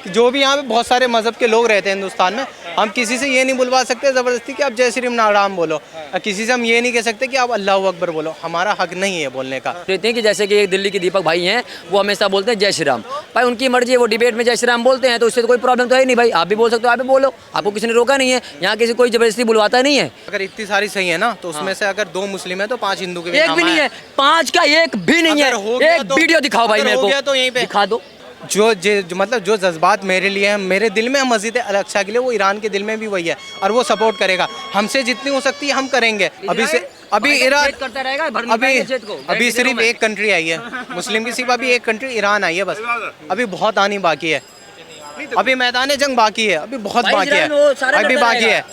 कि जो भी यहाँ पे बहुत सारे मज़हब के लोग रहते हैं हिंदुस्तान में, हम किसी से ये नहीं बुलवा सकते ज़बरदस्ती कि आप जय श्री राम बोलो, किसी से हम ये नहीं कह सकते कि आप अल्लाह अकबर बोलो, हमारा हक नहीं है बोलने का। कहते हैं कि जैसे कि एक दिल्ली के दीपक भाई हैं, वो हमेशा बोलते हैं जय श्री राम। भाई उनकी मर्जी है, वो डिबेट में जय श्री राम बोलते हैं तो उससे तो कोई प्रॉब्लम तो है नहीं भाई, आप भी बोल सकते हो, आप भी बोलो, आपको किसी ने रोका नहीं है, यहाँ किसी कोई जबरदस्ती बुलवाता नहीं है। अगर इतनी सारी सही है ना तो उसमें से अगर 2 मुस्लिम है तो 5 हिंदू के भी एक नाम भी नहीं आए। है, 5 का एक भी नहीं है। एक वीडियो दिखाओ भाई मेरे को, तो यहीं पे दिखा दो। मतलब जो जज्बात मेरे लिए है, मेरे दिल में मस्जिद अल-अक्सा के लिए, वो ईरान के दिल में भी वही है और वो सपोर्ट करेगा। हमसे जितनी हो सकती है हम करेंगे। अभी ईरान करता रहेगा, अभी सिर्फ एक कंट्री आई है मुस्लिम की, सिर्फ अभी एक कंट्री ईरान आई है बस, अभी बहुत आनी बाकी है, अभी मैदान जंग बाकी है, अभी बहुत बाकी है, अभी बाकी है।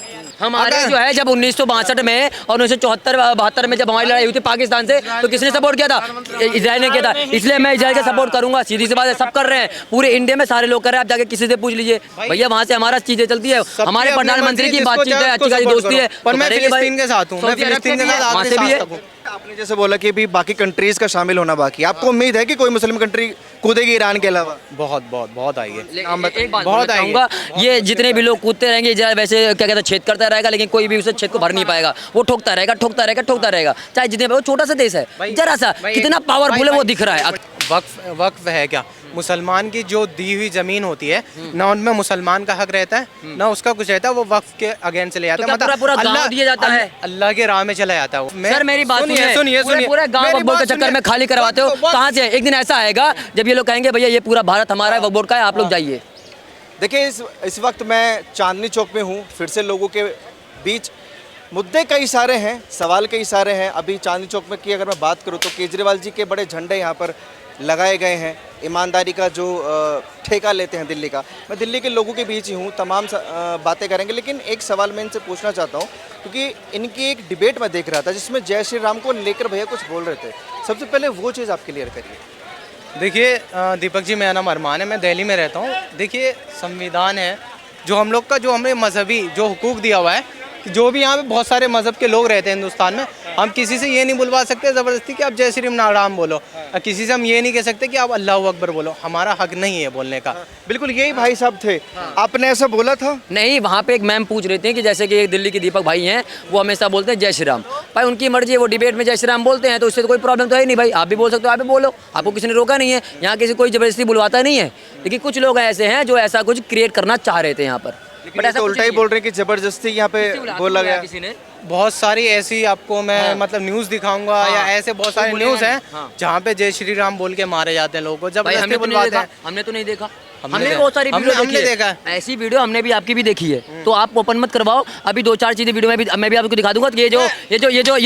हमारे जो है जब 1962 में और 1974-72 में जब हमारी लड़ाई हुई थी पाकिस्तान से, तो किसने सपोर्ट किया था? इजराइल ने किया था। इसलिए मैं इजराइल का सपोर्ट करूंगा, सीधी सी बात है, सब कर रहे हैं, पूरे इंडिया में सारे लोग कर रहे हैं। आप जाके किसी से पूछ लीजिए भैया, वहाँ से हमारा चीजें चलती है, हमारे प्रधानमंत्री की बातचीत है, अच्छी खासी दोस्ती है, पर मैं फिलिस्तीन के साथ हूँ, मैं फिलिस्तीन के साथ वहाँ से भी है। आपने जैसे बोला कि भी बाकी कंट्रीज का शामिल होना बाकी, आपको उम्मीद है कि कोई मुस्लिम कंट्री कूदेगी ईरान के अलावा? बहुत आई है। एक बात बहुत चाहूंगा, ये जितने भी लोग कूदते रहेंगे इजराइल वैसे क्या कहते हैं छेद करता रहेगा, लेकिन कोई भी उसे छेद को भर नहीं पाएगा, वो ठोकता रहेगा, चाहे जितने, वो छोटा सा देश है, जरा सा, कितना पावरफुल है वो दिख रहा है। वक्फ है क्या? मुसलमान की जो दी हुई जमीन होती है ना, उनमें मुसलमान का हक रहता है ना उसका कुछ रहता है, वो वक्फ के अगेंस्ट चले जाता है, मतलब पूरा गांव दिया जाता है, अल्लाह के राह में चला जाता है। सर मेरी बात सुनिए, पूरे गांव वक्फ बोर्ड के चक्कर में खाली करवाते हो, कहाँ से? एक दिन ऐसा आएगा जब ये लोग कहेंगे भैया ये पूरा भारत हमारा है, वक्फ बोर्ड का है, आप लोग जाइए। देखिए इस वक्त मैं चांदनी चौक में हूँ, फिर से लोगों के बीच मुद्दे कई सारे हैं, सवाल कई सारे हैं। अभी चांदनी चौक में की अगर मैं बात करूँ तो केजरीवाल जी के बड़े झंडे यहाँ पर लगाए गए हैं, ईमानदारी का जो ठेका लेते हैं दिल्ली का। मैं दिल्ली के लोगों के बीच ही हूँ, तमाम बातें करेंगे, लेकिन एक सवाल मैं इनसे पूछना चाहता हूँ, क्योंकि इनकी एक डिबेट में देख रहा था जिसमें जय श्री राम को लेकर भैया कुछ बोल रहे थे। सबसे पहले वो चीज़ आप क्लियर करिए। देखिए दीपक जी, मेरा नाम अरमान है, मैं दिल्ली में रहता हूँ। देखिए संविधान है जो हम लोग का, जो हमें मजहबी जो हुकूक दिया हुआ है, कि जो भी यहाँ पे बहुत सारे मज़हब के लोग रहते हैं हिंदुस्तान में, हम किसी से ये नहीं बुलवा सकते ज़बरदस्ती कि आप जय श्री राम बोलो, किसी से हम ये नहीं कह सकते कि आप अल्लाह अकबर बोलो, हमारा हक नहीं है बोलने का। बिल्कुल यही भाई साहब थे, आपने ऐसा बोला था? नहीं, वहाँ पे एक मैम पूछ रही थी कि जैसे कि एक दिल्ली के दीपक भाई हैं, वो हमेशा बोलते हैं जय श्री राम। भाई उनकी मर्जी है, वो डिबेट में जय श्री राम बोलते हैं तो उससे तो कोई प्रॉब्लम तो है नहीं भाई, आप भी बोल सकते हो, आप भी बोलो, आपको किसी ने रोका नहीं है, यहाँ किसी कोई जबरदस्ती बुलवाता नहीं है। लेकिन कुछ लोग ऐसे हैं जो ऐसा कुछ क्रिएट करना चाह रहे थे यहाँ पर, बट ऐसा उल्टा ही बोल रहे हैं कि जबरदस्ती यहाँ पे बोला गया किसी ने। बहुत सारी ऐसी आपको मैं मतलब न्यूज़ दिखाऊंगा, या ऐसे बहुत सारे न्यूज़ हैं जहाँ पे जय श्री राम बोल के मारे जाते हैं लोगों को, जब हमने तो नहीं देखा, हमने बहुत सारी वीडियो देखा है, ऐसी वीडियो हमने भी आपकी भी देखी है, तो आप ओपन मत करवाओ। अभी 2-4 चीजें वीडियो में भी मैं भी आपको दिखा दूंगा कि ये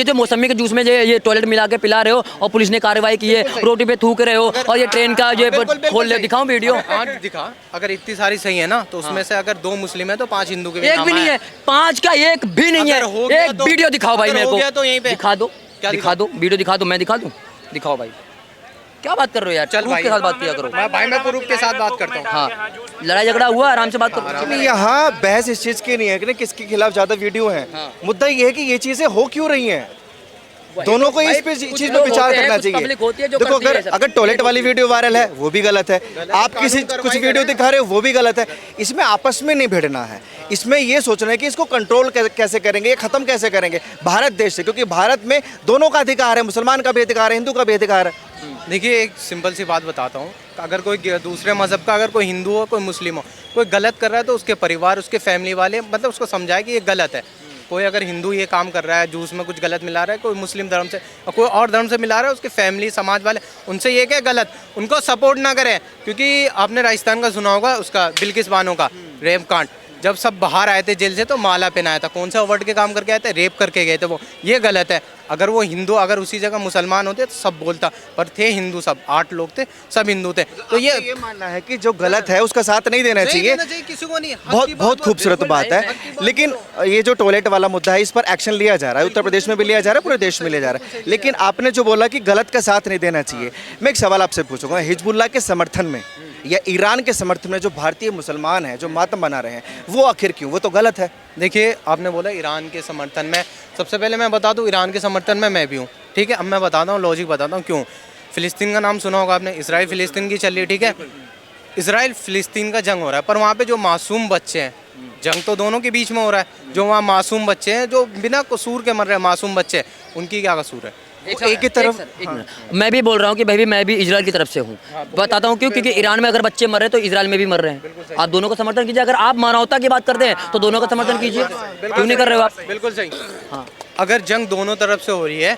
जो मौसमी के जूस में ये टॉयलेट मिला के पिला रहे हो और पुलिस ने कार्रवाई की है, रोटी पे थूक रहे हो, और ये ट्रेन का ये खोल ले, दिखाऊं वीडियो? दिखा। अगर इतनी सारी सही है ना तो उसमें से अगर 2 मुस्लिम है तो 5 हिंदू के भी एक भी नहीं है, 5 का एक भी नहीं है। एक वीडियो दिखाओ भाई मेरे को, तो यहीं पे दिखा दो, दिखा दो वीडियो, दिखा दो, मैं दिखा दूं, दिखाओ भाई। क्या बात कर रहे हो यार, चल भाई के साथ बात किया करो। मैं प्रूफ के साथ बात करता हूँ। हाँ, लड़ाई झगड़ा हुआ, आराम से बात करो। यहाँ बहस इस चीज की नहीं है कि किसके खिलाफ ज्यादा वीडियो है, मुद्दा ये है कि ये चीजें हो क्यों रही हैं। दोनों को इस चीज पे विचार करना चाहिए। देखो अगर टॉयलेट वाली वीडियो वायरल है वो भी गलत है, आप किसी कुछ वीडियो दिखा रहे हो वो भी गलत है। इसमें आपस में नहीं भिड़ना है, इसमें ये सोचना है कि इसको कंट्रोल कैसे करेंगे, ये खत्म कैसे करेंगे भारत देश से, क्योंकि भारत में दोनों का अधिकार है, मुसलमान का भी अधिकार है, हिंदू का भी अधिकार है। देखिए एक सिंपल सी बात बताता हूँ, अगर कोई दूसरे मज़हब का, अगर कोई हिंदू हो कोई मुस्लिम हो, कोई गलत कर रहा है तो उसके परिवार उसके फैमिली वाले मतलब उसको समझाए कि ये गलत है। कोई अगर हिंदू ये काम कर रहा है, जूस में कुछ गलत मिला रहा है, कोई मुस्लिम धर्म से और कोई और धर्म से मिला रहा है, उसके फैमिली समाज वाले उनसे ये क्या गलत, उनको सपोर्ट ना करें। क्योंकि आपने राजस्थान का सुना होगा, उसका बिल्किस बानो का रेप कांड, जब सब बाहर आए थे जेल से तो माला पहनाया था, कौन सा वर्ड के काम करके आए थे, रेप करके गए थे वो, ये गलत है। अगर वो हिंदू अगर उसी जगह मुसलमान होते तो सब बोलता, पर थे हिंदू, सब 8 लोग थे, सब हिंदू थे। तो ये मानना है कि जो गलत है उसका साथ नहीं देना चाहिए, किसी को नहीं। बहुत खूबसूरत बात है। लेकिन ये जो टॉयलेट वाला मुद्दा है इस पर एक्शन लिया जा रहा है, उत्तर प्रदेश में भी लिया जा रहा है, पूरे देश में लिया जा रहा है। लेकिन आपने जो बोला कि गलत का साथ नहीं देना चाहिए, मैं एक सवाल आपसे पूछूंगा, हिजबुल्लाह के समर्थन में या ईरान के समर्थन में जो भारतीय मुसलमान हैं जो मातम बना रहे हैं, वो आखिर क्यों? वो तो गलत है। देखिए आपने बोला ईरान के समर्थन में, सबसे पहले मैं बता दूं ईरान के समर्थन में मैं भी हूँ, ठीक है। अब मैं बताता हूँ लॉजिक बताता हूँ क्यों। फ़िलिस्तीन का नाम सुना होगा आपने, इसराइल फ़िलिस्तीन की चल रही है, ठीक है। इसराइल फिलिस्तीन का जंग हो रहा है, पर वहाँ पे जो मासूम बच्चे हैं, जंग तो दोनों के बीच में हो रहा है, जो वहाँ मासूम बच्चे हैं जो बिना कसूर के मर रहे हैं, मासूम बच्चे, उनकी क्या कसूर है? एक ही तरफ मैं भी बोल रहा हूँ कि भाई मैं भी इजराइल की तरफ से हूँ। बताता हूँ क्यों, क्योंकि ईरान में अगर बच्चे मर रहे हैं तो इजराइल में भी मर रहे हैं। आप दोनों का समर्थन कीजिए। अगर आप मानवता की बात करते हैं तो दोनों का समर्थन कीजिए। क्यों नहीं कर रहे हो आप? बिल्कुल सही। अगर जंग दोनों तरफ से हो रही है,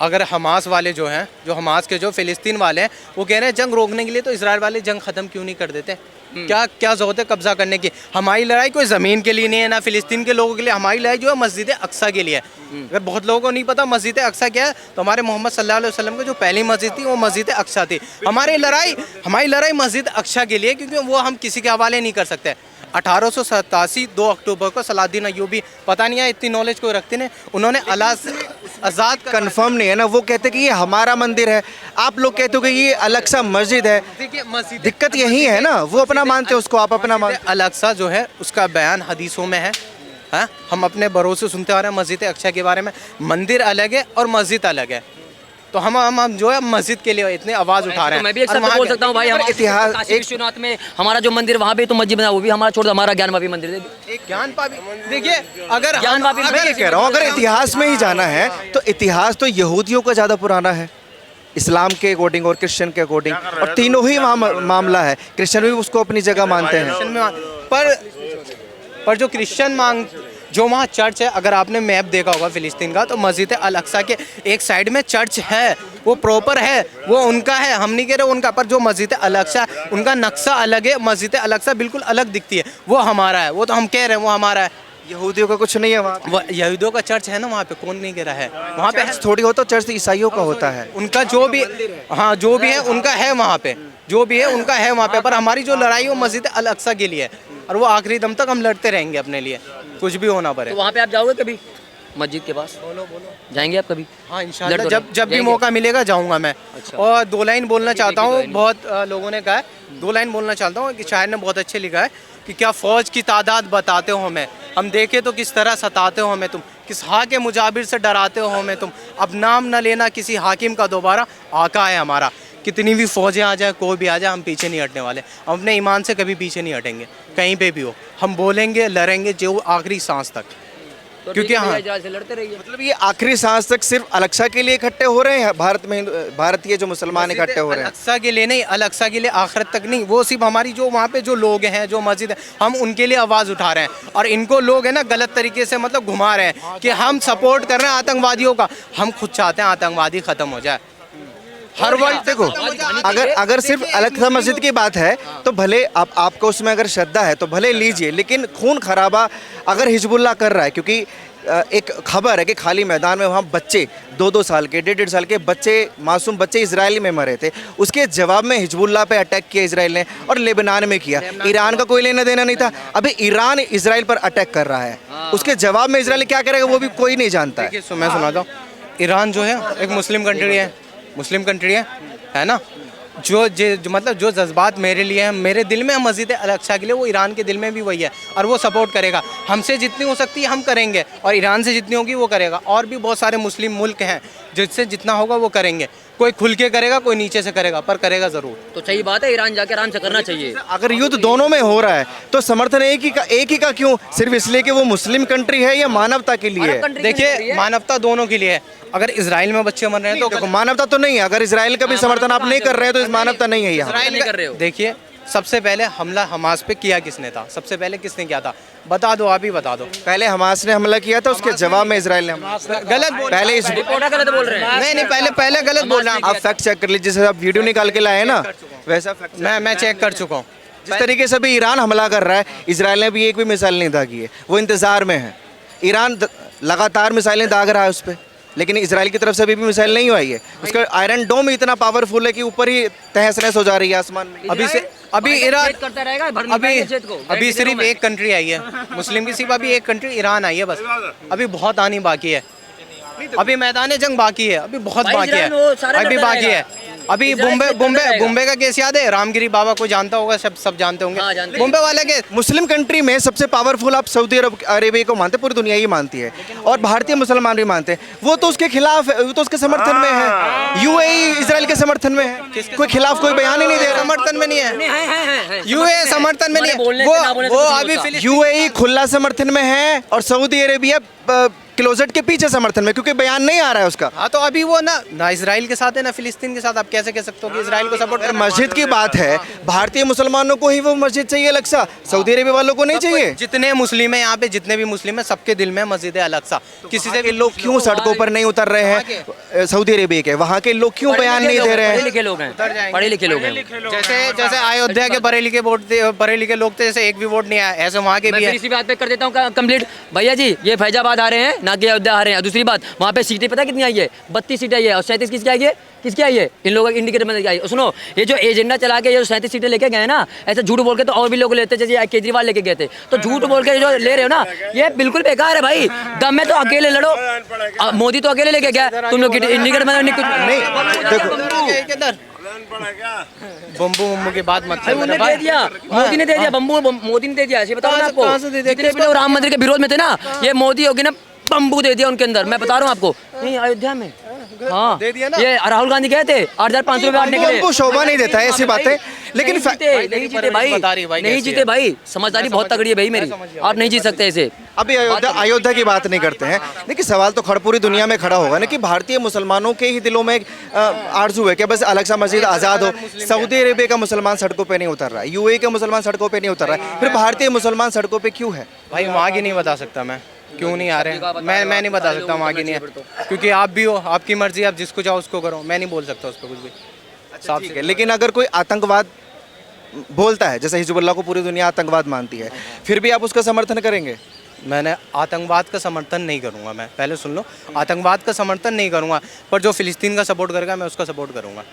अगर हमास वाले जो हैं, जो हमास के जो फिलिस्तीन वाले हैं, वो कह रहे हैं जंग रोकने के लिए, तो इसराइल वाले जंग खत्म क्यों नहीं कर देते? क्या क्या ज़रूरत है कब्जा करने की? हमारी लड़ाई कोई ज़मीन के लिए नहीं है, ना फिलिस्तीन के लोगों के लिए। हमारी लड़ाई जो है मस्जिद अक्सा के लिए है। अगर बहुत लोगों को नहीं पता मस्जिद अक्सा क्या है, तो हमारे मोहम्मद सल्लल्लाहु अलैहि वसल्लम की जो पहली मस्जिद थी वो मस्जिद अक्सा थी। हमारी लड़ाई मस्जिद अक्सा के लिए, क्योंकि वो हम किसी के हवाले नहीं कर सकते। 1887 2 अक्टूबर को सलाहुद्दीन अय्यूबी, पता नहीं है इतनी नॉलेज कोई रखते नहीं, उन्होंने अला से आज़ाद कंफर्म नहीं है ना, वो कहते कि ये हमारा मंदिर है, आप लोग कहते हो कि ये अलग-सा मस्जिद है। देखिए मस्जिद, दिक्कत यही है ना, वो अपना मानते हैं उसको, आप अपना मानते अल-अक्सा जो है उसका बयान हदीसों में है। हाँ, हम अपने भरोसे सुनते आ रहे हैं मस्जिद अक्सा के बारे में। मंदिर अलग है और मस्जिद अलग है, तो हम जो है मस्जिद के लिए इतने आवाज़ उठा रहे हैं। मैं भी एक शब्द बोल सकता हूँ भाई, हमारे इतिहास काशी विश्वनाथ में हमारा जो मंदिर वहाँ पे तो मस्जिद बना, वो भी हमारा छोड़ दो, हमारा ज्ञानवापी मंदिर है। एक ज्ञानवापी, देखिए अगर ज्ञानवापी मैं ये कह रहा हूँ, अगर इतिहास में ही जाना है तो इतिहास तो यहूदियों का ज़्यादा पुराना है, इस्लाम के अकॉर्डिंग और क्रिश्चियन के अकॉर्डिंग, और तीनों ही मामला है। क्रिश्चियन भी उसको अपनी जगह मानते हैं, पर जो क्रिश्चियन जो वहाँ चर्च है, अगर आपने मैप देखा होगा फिलिस्तीन का, तो मस्जिद अल-अक्सा के एक साइड में चर्च है, वो प्रॉपर है, वो उनका है, हम नहीं कह रहे उनका। पर जो मस्जिद अल-अक्सा, उनका नक्शा अलग है, मस्जिद अल-अक्सा बिल्कुल अलग दिखती है, वो हमारा है। वो तो हम कह रहे हैं वो हमारा है। यहूदियों का कुछ नहीं है वहाँ। यहूदियों का चर्च है ना वहाँ पे, कौन नहीं कह रहा है? वहाँ पे थोड़ी होता चर्च ईसाइयों का होता है, उनका जो भी, हाँ जो भी है उनका है वहाँ पे, जो भी है उनका है वहाँ पे। पर हमारी जो लड़ाई है वो मस्जिद अल-अक्सा के लिए है, और वो आखिरी दम तक हम लड़ते रहेंगे अपने लिए, कुछ भी होना पड़े। तो वहाँ पे आप जाओगे कभी मस्जिद के पास? बोलो जाएंगे आप कभी? हाँ इंशाल्लाह, जब भी मौका मिलेगा जाऊंगा मैं। और 2 लाइन बोलना चाहता हूँ, बहुत लोगों ने कहा है, 2 लाइन बोलना चाहता हूँ कि शायर ने बहुत अच्छे लिखा है कि क्या फ़ौज की तादाद बताते हो हमें, हम देखे तो किस तरह सताते हो हमें तुम, किस हाँ के मुजाबिर से डराते हो हमें तुम, अब नाम न लेना किसी हाकिम का दोबारा, आका है हमारा। कितनी भी फौजें आ जाए, कोई भी आ जाए, हम पीछे नहीं हटने वाले, हम अपने ईमान से कभी पीछे नहीं हटेंगे, कहीं पे भी हो। हम बोलेंगे, लड़ेंगे जो आखिरी सांस तक, तो क्योंकि हाँ इजराइल से लड़ते रहिए। मतलब ये आखिरी सांस तक सिर्फ अल-अक्सा के लिए इकट्ठे हो रहे हैं, भारत में भारतीय जो मुसलमान इकट्ठे हो रहे हैं? अल-अक्सा के लिए नहीं, अल-अक्सा के लिए आखिरत तक नहीं, वो सिर्फ हमारी जो वहाँ पे जो लोग हैं, जो मस्जिद है, हम उनके लिए आवाज़ उठा रहे हैं। और इनको लोग है ना गलत तरीके से मतलब घुमा रहे हैं कि हम सपोर्ट कर रहे हैं आतंकवादियों का। हम खुद चाहते हैं आतंकवादी ख़त्म हो जाए। हर वक्त देखो, अगर सिर्फ अल-अक्सा मस्जिद की बात है तो भले आपको उसमें अगर श्रद्धा है तो भले लीजिए, लेकिन खून खराबा अगर हिजबुल्लाह कर रहा है, क्योंकि एक खबर है कि खाली मैदान में वहाँ बच्चे 2-2 साल के, 1.5 साल के बच्चे, मासूम बच्चे इजराइल में मरे थे, उसके जवाब में हिजबुल्लाह पे अटैक किया इजराइल ने, और लेबनान में किया। ईरान का कोई लेना देना नहीं था, अभी ईरान इजराइल पर अटैक कर रहा है, उसके जवाब में इजराइल क्या करेगा वो भी कोई नहीं जानता है। देखिए मैं सुनाता हूँ, ईरान जो है एक मुस्लिम कंट्री है ना, जो मतलब जो जज्बात मेरे लिए हैं, मेरे दिल में है मस्जिद अल-अक्सा के लिए, वो ईरान के दिल में भी वही है, और वो सपोर्ट करेगा। हमसे जितनी हो सकती है हम करेंगे, और ईरान से जितनी होगी वो करेगा। और भी बहुत सारे मुस्लिम मुल्क हैं जिससे जितना होगा वो करेंगे, कोई खुल के करेगा, कोई नीचे से करेगा, पर करेगा ज़रूर। तो सही बात है, ईरान जाके आराम से करना चाहिए। अगर युद्ध दोनों में हो रहा है तो समर्थन एक ही का क्यों? सिर्फ इसलिए कि वो मुस्लिम कंट्री है या मानवता के लिए है? देखिए मानवता दोनों के लिए है। अगर इसराइल में बच्चे मर रहे हैं तो देखो, मानवता तो नहीं है। अगर इसराइल का भी समर्थन आप नहीं कर रहे हैं तो इस मानवता नहीं है यहाँ। नहीं कर रहे हो। देखिए सबसे पहले हमला हमास पे किया किसने था, सबसे पहले किसने किया था, बता दो, आप ही बता दो। पहले हमास ने हमला किया था, उसके जवाब में इसराइल ने गलत बोल, पहले इस रिपोर्टर गलत बोल रहे हैं। नहीं पहले गलत बोल रहे हैं आप फैक्ट चेक कर लीजिए, जैसे आप वीडियो निकाल के लाए ना वैसा फैक्ट मैं चेक कर चुका हूँ। जिस तरीके से भी ईरान हमला कर रहा है, इसराइल ने भी एक भी मिसाइल नहीं दागी है, वो इंतजार में है। ईरान लगातार मिसाइलें दाग रहा है उस पर, लेकिन इसराइल की तरफ से अभी भी मिसाइल नहीं आई है। उसका आयरन डोम इतना पावरफुल है कि ऊपर ही तहस नहस हो जा रही है आसमान में। अभी ईरान करता रहेगा, अभी सिर्फ एक कंट्री आई है मुस्लिम की, सिर्फ अभी एक कंट्री ईरान आई है बस, अभी बहुत आनी बाकी है, अभी मैदान जंग बाकी है, अभी बहुत बाकी है, अभी बाकी है। अभी मुंबई का केस याद है, रामगिरी बाबा को जानता होगा, सब जानते हाँ, होंगे। जानते मुंबई वाले केस। मुस्लिम कंट्री में सबसे पावरफुल आप सऊदी अरेबिया को मानते हैं, पूरी दुनिया ही मानती है और भारतीय मुसलमान भी मानते हैं। वो तो उसके खिलाफ है, वो तो उसके समर्थन में है। यूएई इजराइल के समर्थन में है, कोई खिलाफ कोई बयान ही नहीं दे रहा। समर्थन में नहीं है, है यूए समर्थन में नहीं बोलने है, से ना बोलने से वो कुछ नहीं अभी होता। फिलिस्तीन यूएई खुला समर्थन में है और सऊदी अरेबिया क्लोजेट के पीछे समर्थन में, क्योंकि बयान नहीं आ रहा है उसका। हाँ तो अभी वो ना इजराइल के साथ है ना फिलिस्तीन के साथ। आप कैसे कह सकते हो कि इजराइल को सपोर्ट अगर मस्जिद की बात है, भारतीय मुसलमानों को ही वो मस्जिद चाहिए अलग-सा, सऊदी अरेबिया वालों को नहीं चाहिए। जितने मुस्लिम है यहाँ पे, जितने भी मुस्लिम है, सबके दिल में मस्जिद है अलग सा। किसी से भी लोग क्यों सड़कों पर नहीं उतर रहे हैं सऊदी अरेबिया के? वहाँ के लोग क्यों बयान नहीं दे रहे पढ़े हैं? लिखे लोग हैं, पढ़े लिखे लोग हैं। जैसे अयोध्या के बड़े लिखे लोग थे, जैसे एक भी वोट नहीं आया, ऐसे वहाँ के मैं भी फिर है। इसी बात पे कर देता हूँ कंप्लीट। भैया जी ये फैजाबाद आ रहे हैं ना कि अयोध्या आ रहे हैं। दूसरी बात, वहाँ पे सीटें पता कितनी आई है? 32 सीटें आई है और 37 किसकी आई है? किसकी आई है? इन लोगों के इंडिकेटर में आई है। सुनो, ये जो एजेंडा चला के ये 37 सीटें लेके गए ना, ऐसे झूठ बोल के तो और भी लोग लेते, जैसे केजरीवाल लेके गए थे। तो झूठ बोल के जो ले रहे हो ना, ये बिल्कुल बेकार है भाई। दम में तो अकेले लड़ो। मोदी तो अकेले लेके गया, तुम लोग इंडिकेटर में नहीं। देखो बम्बू की बात मत भाई उन्होंने दे दिया, मोदी ने दे दिया, बम्बू मोदी ने दे दिया। ऐसे बताओ ना आपको, कहाँ से दे दिया? जितने भी लोग राम मंदिर के विरोध में थे ना, ये मोदी होगी ना, बम्बू दे दिया उनके अंदर। मैं बता रहा हूँ आपको, नहीं अयोध्या में। हाँ दे दिया ना। ये राहुल गांधी गए थे 8,500 रुपए बांटने के लिए। उनको शोभा नहीं देता है ऐसी बातें, लेकिन नहीं जीते भाई, नहीं जीते भाई। समझदारी बहुत तगड़ी है भाई मेरी, आप नहीं जीत सकते ऐसे। अभी अयोध्या की बात नहीं करते हैं, लेकिन सवाल तो पूरी दुनिया में खड़ा होगा ना कि भारतीय मुसलमानों के ही दिलों में आरजू है कि बस अलग सा मस्जिद आज़ाद हो। सऊदी अरेबिया का मुसलमान सड़कों पे नहीं उतर रहा है, यूएई का मुसलमान सड़कों पे नहीं उतर रहा है, फिर भारतीय मुसलमान सड़कों पे क्यों है? भाई वहाँ की नहीं बता सकता मैं, क्यों नहीं आ रहे हैं। मैं नहीं बता सकता वहाँ की नहीं है, क्योंकि आप भी हो, आपकी मर्जी, आप जिसको चाहो उसको करो। मैं नहीं बोल सकता उस पर कुछ भी। अच्छा, ठीक है, लेकिन अगर कोई आतंकवाद बोलता है, जैसे हिजबुल्लाह को पूरी दुनिया आतंकवाद मानती है, फिर भी आप उसका समर्थन करेंगे? मैंने आतंकवाद का समर्थन नहीं करूँगा, मैं पहले सुन लो, आतंकवाद का समर्थन नहीं करूँगा, पर जो फिलिस्तीन का सपोर्ट करेगा मैं उसका सपोर्ट करूँगा।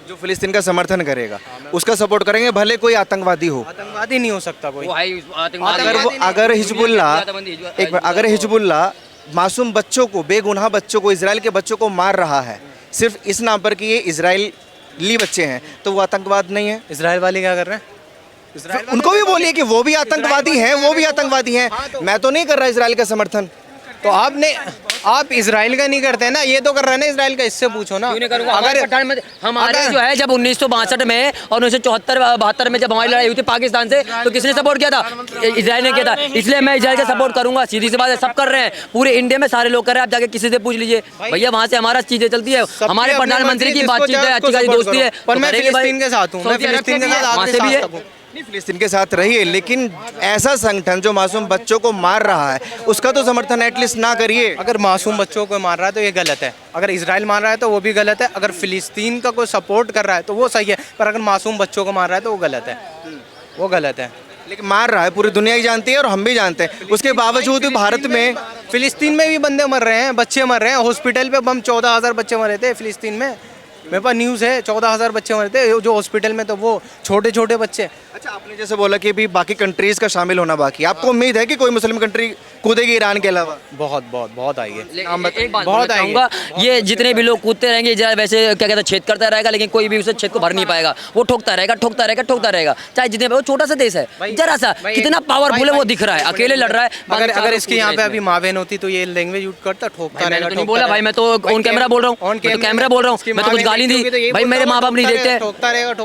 जो फिलिस्तीन का समर्थन करेगा उसका सपोर्ट करेंगे, भले कोई आतंकवादी हो। आतंकवादी नहीं हो सकता कोई। अगर हिजबुल्लाह मासूम बच्चों को, बेगुनाह बच्चों को, इजराइल के बच्चों को मार रहा है सिर्फ इस नाम पर कि ये इजराइली बच्चे हैं, तो वो आतंकवाद नहीं है? इजराइल वाले क्या कर रहे हैं? इजराइल उनको भी बोलिए कि वो भी आतंकवादी हैं, वो भी आतंकवादी हैं। मैं तो नहीं कर रहा इजराइल का समर्थन। तो आप इजराइल का नहीं करते हैं ना, ये तो कर रहे हैं ना इजराइल का। इससे पूछो ना। अगर हमारे जो है जब 1962 में और 1974-72 में जब हमारी लड़ाई हुई थी पाकिस्तान से, तो किसने सपोर्ट किया था? इजराइल ने किया था। इसलिए मैं इजराइल का सपोर्ट करूंगा, सीधी सी बात है। सब कर रहे हैं, पूरे इंडिया में सारे लोग कर रहे हैं। आप जाके किसी से पूछ लीजिए भैया, वहाँ से हमारा चीजें चलती है। हमारे प्रधानमंत्री की बातचीत है, अच्छी खासी दोस्ती है। पर मैं फिलिस्तीन के साथ हूँ, मैं फिलिस्तीन के साथ वहाँ से भी है। नहीं, फिलिस्तीन के साथ रहिए, लेकिन ऐसा संगठन जो मासूम बच्चों को मार रहा है उसका तो समर्थन एटलीस्ट ना करिए। अगर मासूम बच्चों को मार रहा है तो ये गलत है, अगर इजराइल मार रहा है तो वो भी गलत है, अगर फिलिस्तीन का कोई सपोर्ट कर रहा है तो वो सही है, पर अगर मासूम बच्चों को मार रहा है तो वो गलत है, वो गलत है। लेकिन मार रहा है, पूरी दुनिया ही जानती है और हम भी जानते हैं। उसके बावजूद भी भारत में, फिलिस्तीन में भी बंदे मर रहे हैं, बच्चे मर रहे हैं। हॉस्पिटल पे बम 14,000 बच्चे मरे थे फिलिस्तीन में, मेरे पास न्यूज़ है। 14,000 बच्चे मरे थे जो हॉस्पिटल में, तो वो छोटे छोटे बच्चे। अच्छा, आपने जैसे बोला कि भी बाकी कंट्रीज का शामिल होना बाकी, आपको उम्मीद है कि कोई मुस्लिम कंट्री कूदेगी ईरान के अलावा? बहुत आएगी। एक बात बहुत बताऊंगा, ये जितने भी लोग कूदते रहेंगे, वैसे क्या कहते हैं, छेद करता रहेगा, लेकिन कोई भी उसे छेद को भर नहीं पाएगा। वो ठोकता रहेगा। चाहे जितने, वो छोटा सा देश है, जरा सा, कितना पावरफुल है वो दिख रहा है, अकेले लड़ रहा है। अगर इसकी यहाँ पे अभी माँ बहन होती तो ये लैंग्वेज यूज करता, ठोकता रहेगा। नहीं बोला भाई, मैं तो ऑन कैमरा बोल रहा हूँ, कैमरा बोल रहा हूँ। मैं तो कुछ गाली दी भाई, मेरे माँ बाप नहीं देखते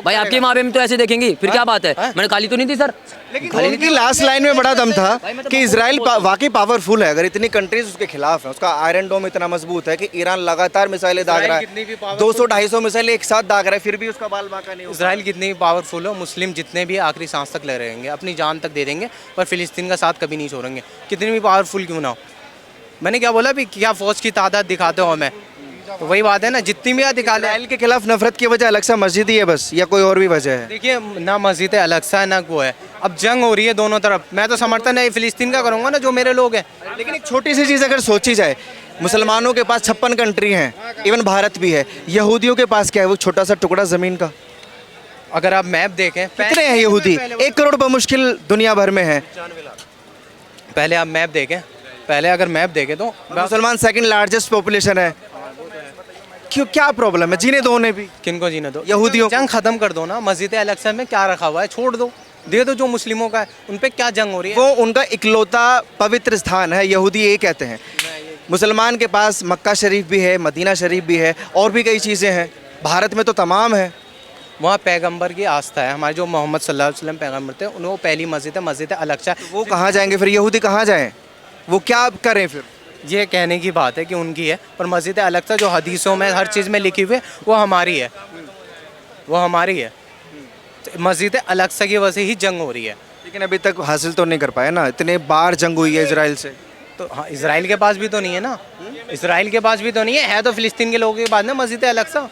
भाई, आपकी माँ बाप तो ऐसे देखेंगी, फिर क्या बात है? मैंने गाली तो नहीं दी सर। लेकिन उनकी लास्ट लाइन में बड़ा दम था कि इजराइल वाकई पावरफुल है, अगर इतनी कंट्रीज उसके खिलाफ है, उसका आयरन डोम इतना मजबूत है कि ईरान लगातार मिसाइलें दाग रहा है, 200-250 मिसाइलें एक साथ दाग रहा है, फिर भी उसका बाल बांका नहीं। इजराइल कितनी भी पावरफुल हो, मुस्लिम जितने भी आखिरी सांस तक ले रहेंगे, अपनी जान तक दे देंगे, पर फिलिस्तीन का साथ कभी नहीं छोड़ेंगे, कितनी भी पावरफुल क्यों ना हो। मैंने क्या बोला भी, क्या फौज की तादाद दिखाते हो हमें, तो वही बात है ना, जितनी भी दिखा ले। इजराइल के खिलाफ नफरत की वजह अलग सा मस्जिद ही है बस, या कोई और भी वजह है? देखिए ना, मस्जिद है अलग सा है ना, वो है। अब जंग हो रही है दोनों तरफ, मैं तो समर्थन है फिलिस्तीन का करूंगा ना, जो मेरे लोग हैं। लेकिन एक छोटी सी चीज़ अगर सोची जाए, मुसलमानों के पास 56 कंट्री हैं, इवन भारत भी है, यहूदियों के पास क्या है? वो छोटा सा टुकड़ा ज़मीन का। अगर आप मैप देखें, कितने हैं यहूदी? 1 करोड़ बमुश्किल दुनिया भर में है। पहले आप मैप देखें, अगर मैप देखें तो मुसलमान सेकंड लार्जेस्ट पॉपुलेशन है। क्यों, क्या प्रॉब्लम है? जीने दो उन्हें भी। किनको जीने दो? यहूदियों को। जंग खत्म कर दो ना, मस्जिद अल-अक्सा में क्या रखा हुआ है छोड़ दो, दे दो जो मुस्लिमों का है, उन पे क्या जंग हो रही है? वो उनका इकलौता पवित्र स्थान है, यहूदी ये कहते हैं। मुसलमान के पास मक्का शरीफ भी है, मदीना शरीफ भी है, और भी कई चीज़ें हैं। भारत में तो तमाम है। वहाँ पैगंबर की आस्था है, हमारे जो मोहम्मद सल्लल्लाहु अलैहि वसल्लम पैगंबर थे, उन्हें वो पहली मस्जिद है, मस्जिद अल-अक्सा। वो कहाँ जाएंगे फिर? यहूदी कहाँ जाएं? वो क्या करें फिर? ये कहने की बात है कि उनकी है, पर मस्जिद अल-अक्सा जो हदीसों में हर चीज़ में लिखी हुई है वो हमारी है, वो हमारी है। तो मस्जिद अल-अक्सा की वजह से ही जंग हो रही है। लेकिन अभी तक हासिल तो नहीं कर पाए ना, इतने बार जंग हुई है इसराइल से। तो हाँ, इसराइल के पास भी तो नहीं है ना, इसराइल के पास भी तो नहीं है तो फिलिस्तीन के लोगों के पास ना मस्जिद अल-अक्सा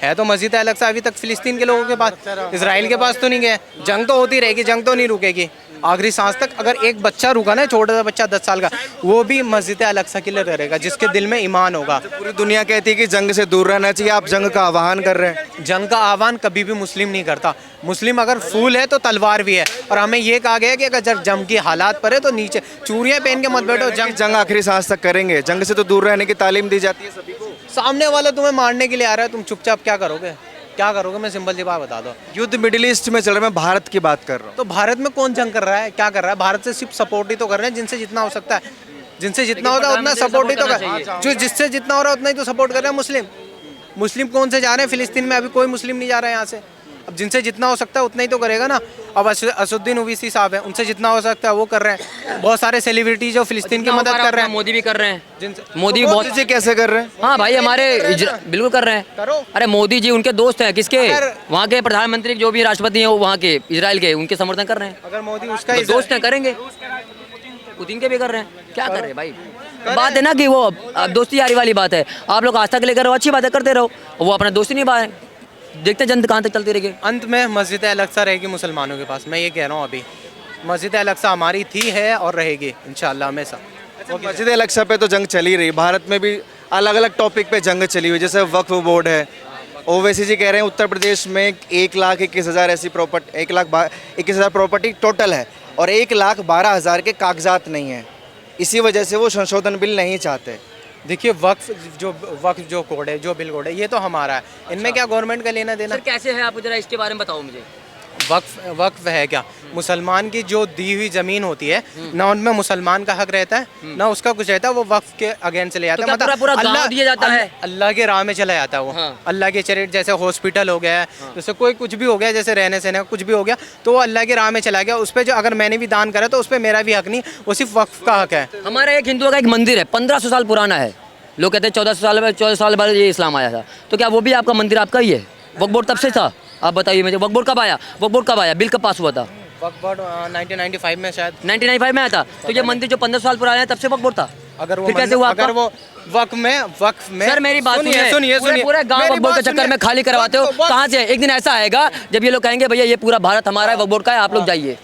है, तो मस्जिद अल-अक्सा अभी तक फिलिस्तीन के लोगों के पास, इसराइल के पास तो नहीं गया। जंग तो होती रहेगी, जंग तो नहीं रुकेगी आखिरी सांस तक। अगर एक बच्चा रुका ना, छोटा सा बच्चा 10 साल का, वो भी मस्जिद अल-अक्सा के लिए रहेगा, जिसके दिल में ईमान होगा। पूरी दुनिया कहती है कि जंग से दूर रहना चाहिए, आप जंग का आह्वान कर रहे हैं। जंग का आह्वान कभी भी मुस्लिम नहीं करता। मुस्लिम अगर फूल है तो तलवार भी है, और हमें ये कहा गया है कि अगर जब जंग की हालात पर है तो नीचे चूड़ियाँ पहन के मत बैठो। जंग आखिरी सांस तक करेंगे, जंग से तो दूर रहने की तालीम दी जाती है सभी को। सामने वाला तुम्हें मारने के लिए आ रहा है, तुम चुपचाप क्या करोगे? क्या करोगे? मैं सिंपल सी बात बता दो। युद्ध मिडिल ईस्ट में चल रहा है, मैं भारत की बात कर रहा हूँ। तो भारत में कौन जंग कर रहा है? क्या कर रहा है? भारत से सिर्फ सपोर्ट ही तो कर रहे हैं, जिनसे जितना हो सकता है, जिनसे जितना होता है उतना सपोर्ट ही तो कर, जो जिससे जितना हो रहा है उतना ही तो सपोर्ट कर रहे हैं। मुस्लिम मुस्लिम कौन से जा रहे हैं फिलिस्तीन में? अभी कोई मुस्लिम नहीं जा रहा है यहाँ से। अब जिनसे जितना हो सकता है उतना ही तो करेगा ना। अब असुद्दीन ओवैसी साहब हैं, उनसे जितना हो सकता है वो कर रहे हैं। बहुत सारे सेलिब्रिटी जो फिलिस्तीन की मदद कर रहे हैं, मोदी भी कर रहे हैं, जिनसे मोदी भी बहुत। कैसे कर रहे हैं? हाँ भाई, हमारे बिल्कुल कर रहे हैं। करो। अरे मोदी जी उनके दोस्त हैं, किसके? अगर- वहाँ के प्रधानमंत्री जो भी राष्ट्रपति हैं वो वहाँ के इजराइल के, उनके समर्थन कर रहे हैं। अगर मोदी उसका तो दोस्त हैं, करेंगे। पुतिन के भी कर रहे हैं, क्या कर रहे हैं भाई? बात है ना कि वो अब दोस्ती यारी वाली बात है। आप लोग आस्था के लिए करो, अच्छी बातें करते रहो, वो अपना दोस्ती निभाए, देखते हैं जनता कहाँ तक चलती रहेगी। अंत में मस्जिद अल-अक्सा रहेगी मुसलमानों के पास, मैं ये कह रहा हूँ। अभी मस्जिद अल-अक्सा हमारी थी, है और रहेगी इंशाल्लाह हमेशा। मस्जिद अल-अक्सा पे तो जंग चली रही, भारत में भी अलग अलग टॉपिक पे जंग चली हुई, जैसे वक्फ बोर्ड है। ओवैसी जी कह रहे हैं उत्तर प्रदेश में 1,21,000 ऐसी प्रॉपर्टी, 1,21,000 प्रॉपर्टी टोटल है, और 1,12,000 के कागजात नहीं हैं। इसी वजह से वो संशोधन बिल नहीं चाहते। देखिए वक्फ जो कोड है, जो बिल कोड है, ये तो हमारा है, इनमें क्या गवर्नमेंट का लेना देना? सर कैसे है, आप जरा इसके बारे में बताओ मुझे। वक्फ है क्या? मुसलमान की जो दी हुई जमीन होती है ना, उनमें मुसलमान का हक रहता है ना उसका कुछ रहता है, वो वक्फ के अगेंस्ट चले जाता है। मतलब पूरा गाँव दिया जाता है, अल्लाह के राह में चला जाता है वो। हाँ। अल्लाह के चरित्र, जैसे हॉस्पिटल हो गया है, जैसे कोई कुछ भी हो गया, जैसे रहने सहने कुछ भी हो गया, तो वो अल्लाह के राह में चला गया। उस पर जो अगर मैंने भी दान करा तो उस पर मेरा भी हक नहीं, वो सिर्फ वक्फ का हक है। हमारा एक हिंदुओं का एक मंदिर है, 1500 साल पुराना है। लोग कहते हैं 1400 साल बाद ये इस्लाम आया था, तो क्या वो भी आपका मंदिर आपका ही है? वक्फ बोर्ड तब से था? आप बताइए मुझे, वक्फ बोर्ड कब आया? वक्फ बोर्ड कब आया? बिल कब पास हुआ था? वक्फ बोर्ड 1995 में शायद। 1995 में आया था, तो ये मंदिर जो 1500 साल पुराना है तब से वक्फ बोर्ड था? अगर वो फिर कैसे हुआ? अगर वो वक्फ में सर मेरी बात सुनिए, पूरे गांव वक्फ बोर्ड के चक्कर में खाली करवाते हो, कहाँ से? एक दिन ऐसा आएगा जब ये लोग कहेंगे भैया ये पूरा भारत हमारा है, वक्फ बोर्ड का है, आप लोग जाइए।